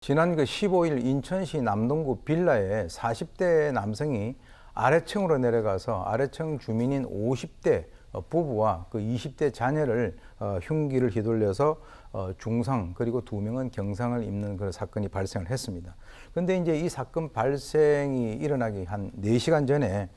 지난 15일 인천시 남동구 빌라에 40대 남성이 아래층으로 내려가서 아래층 주민인 50대 부부와 그 20대 자녀를 흉기를 휘둘려서 중상 그리고 2명은 경상을 입는 그런 사건이 발생을 했습니다. 그런데 이제 이 사건 발생이 일어나기 한 4시간 전에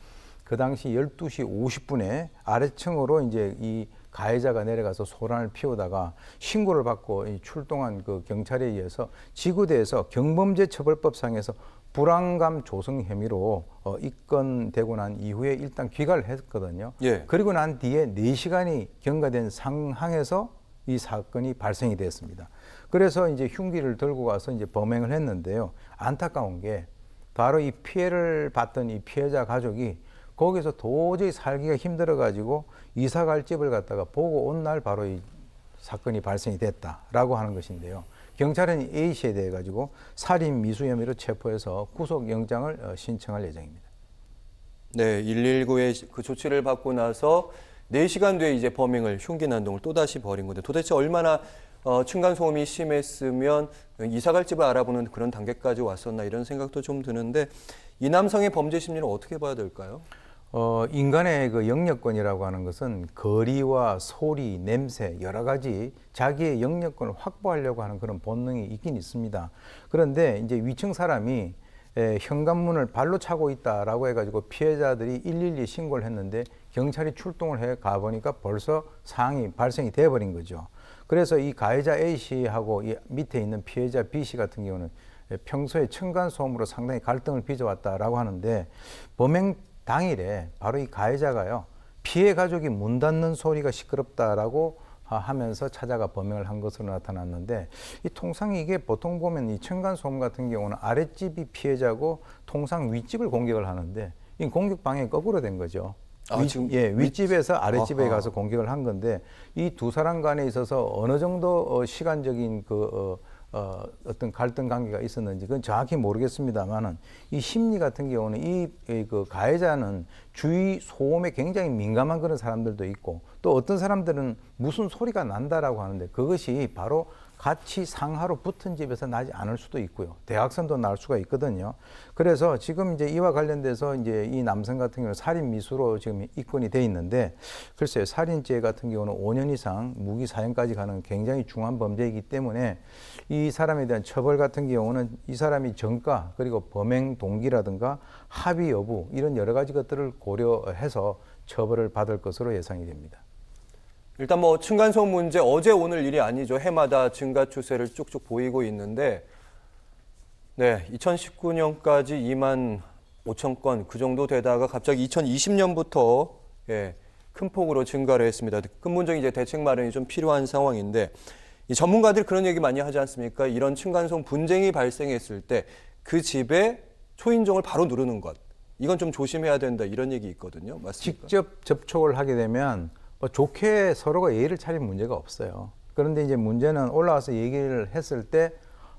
그 당시 12시 50분에 아래층으로 이제 이 가해자가 내려가서 소란을 피우다가 신고를 받고 출동한 그 경찰에 의해서 지구대에서 경범죄 처벌법상에서 불안감 조성 혐의로 입건되고 난 이후에 일단 귀가를 했거든요. 예. 그리고 난 뒤에 4시간이 경과된 상황에서 이 사건이 발생이 됐습니다. 그래서 이제 흉기를 들고 가서 이제 범행을 했는데요. 안타까운 게 바로 이 피해를 받던 이 피해자 가족이 거기서 도저히 살기가 힘들어가지고 이사 갈 집을 갖다가 보고 온 날 바로 이 사건이 발생이 됐다라고 하는 것인데요. 경찰은 A씨에 대해 가지고 살인 미수 혐의로 체포해서 구속영장을 신청할 예정입니다. 네, 119의 그 조치를 받고 나서 4시간 뒤에 이제 범행을 흉기 난동을 또다시 벌인 건데 도대체 얼마나 층간소음이 심했으면 이사갈 집을 알아보는 그런 단계까지 왔었나 이런 생각도 좀 드는데 이 남성의 범죄 심리는 어떻게 봐야 될까요? 인간의 그 영역권이라고 하는 것은 거리와 소리, 냄새 여러 가지 자기의 영역권을 확보하려고 하는 그런 본능이 있긴 있습니다. 그런데 이제 위층 사람이 현관문을 발로 차고 있다라고 해가지고 피해자들이 112 신고를 했는데 경찰이 출동을 해 가보니까 벌써 상황이 발생이 돼버린 거죠. 그래서 이 가해자 A씨하고 이 밑에 있는 피해자 B씨 같은 경우는 평소에 층간소음으로 상당히 갈등을 빚어왔다라고 하는데 범행 당일에 바로 이 가해자가요, 피해 가족이 문 닫는 소리가 시끄럽다라고 하면서 찾아가 범행을 한 것으로 나타났는데 이 통상 이게 보통 보면 이 층간소음 같은 경우는 아랫집이 피해자고 통상 윗집을 공격을 하는데 이 공격 방향이 거꾸로 된 거죠. 윗집에서 아랫집에 가서 공격을 한 건데 이 두 사람 간에 있어서 어느 정도 시간적인 어떤 갈등 관계가 있었는지 그건 정확히 모르겠습니다만은 이 심리 같은 경우는 그 가해자는 주위 소음에 굉장히 민감한 그런 사람들도 있고 또 어떤 사람들은 무슨 소리가 난다라고 하는데 그것이 바로 같이 상하로 붙은 집에서 나지 않을 수도 있고요. 대각선도 날 수가 있거든요. 그래서 지금 이제 이와 관련돼서 이제 이 남성 같은 경우는 살인 미수로 지금 입건이 돼 있는데 글쎄요. 살인죄 같은 경우는 5년 이상 무기 사형까지 가는 굉장히 중한 범죄이기 때문에 이 사람에 대한 처벌 같은 경우는 이 사람이 전과 그리고 범행 동기라든가 합의 여부 이런 여러 가지 것들을 고려해서 처벌을 받을 것으로 예상이 됩니다. 일단 뭐 층간소음 문제 어제 오늘 일이 아니죠. 해마다 증가 추세를 쭉쭉 보이고 있는데 네, 2019년까지 2만 5천 건 그 정도 되다가 갑자기 2020년부터 큰 폭으로 증가를 했습니다. 근본적인 이제 대책 마련이 좀 필요한 상황인데 이 전문가들이 그런 얘기 많이 하지 않습니까? 이런 층간소음 분쟁이 발생했을 때 그 집에 초인종을 바로 누르는 것. 이건 좀 조심해야 된다 이런 얘기 있거든요. 맞습니까? 직접 접촉을 하게 되면 좋게 서로가 예의를 차린 문제가 없어요. 그런데 이제 문제는 올라와서 얘기를 했을 때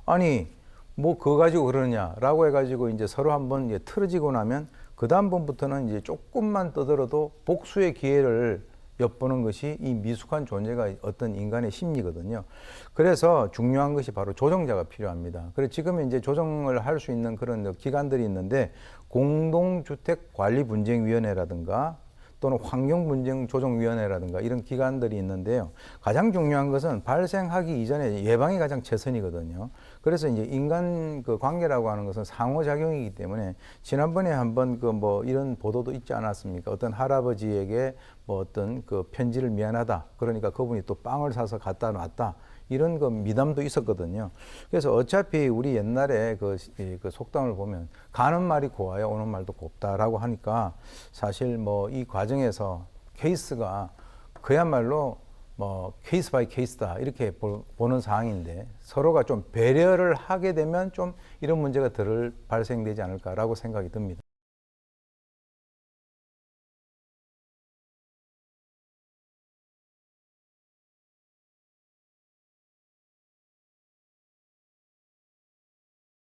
아니 뭐 그거 가지고 그러냐라고 해가지고 이제 서로 한번 이제 틀어지고 나면 그 다음번부터는 이제 조금만 떠들어도 복수의 기회를 엿보는 것이 이 미숙한 존재가 어떤 인간의 심리거든요. 그래서 중요한 것이 바로 조정자가 필요합니다. 그래서 지금 이제 조정을 할 수 있는 그런 기관들이 있는데 공동주택관리분쟁위원회라든가 또는 환경분쟁조정위원회라든가 이런 기관들이 있는데요. 가장 중요한 것은 발생하기 이전에 예방이 가장 최선이거든요. 그래서 이제 인간 그 관계라고 하는 것은 상호작용이기 때문에 지난번에 한번 이런 보도도 있지 않았습니까? 어떤 할아버지에게 어떤 그 편지를 미안하다. 그러니까 그분이 또 빵을 사서 갖다 놨다. 이런 미담도 있었거든요. 그래서 어차피 우리 옛날에 그 속담을 보면 가는 말이 고와야 오는 말도 곱다라고 하니까 사실 이 과정에서 케이스가 그야말로 케이스 바이 케이스다 이렇게 보는 상황인데 서로가 좀 배려를 하게 되면 좀 이런 문제가 덜 발생되지 않을까라고 생각이 듭니다.